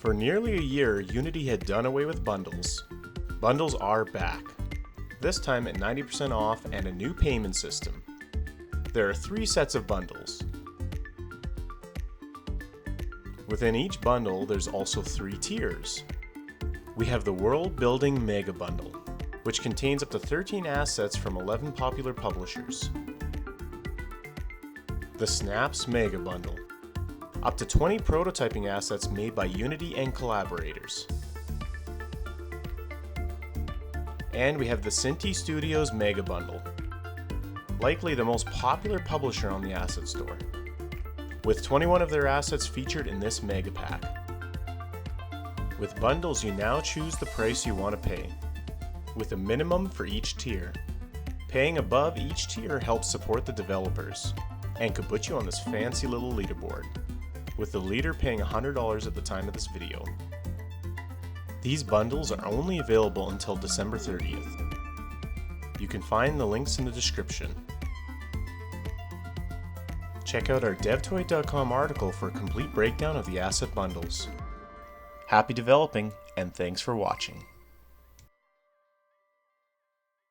For nearly a year, Unity had done away with bundles. Bundles are back, this time at 90% off and a new payment system. There are 3 sets of bundles. Within each bundle, there's also 3 tiers. We have the World Building Mega Bundle, which contains up to 13 assets from 11 popular publishers. The Snaps Mega Bundle, up to 20 prototyping assets made by Unity and collaborators. And we have the Synty Studios Mega Bundle, likely the most popular publisher on the asset store, with 21 of their assets featured in this mega pack. With bundles, you now choose the price you want to pay, with a minimum for each tier. Paying above each tier helps support the developers, and could put you on this fancy little leaderboard, with the leader paying $100 at the time of this video. These bundles are only available until December 30th. You can find the links in the description. Check out our devtoy.com article for a complete breakdown of the asset bundles. Happy developing, and thanks for watching.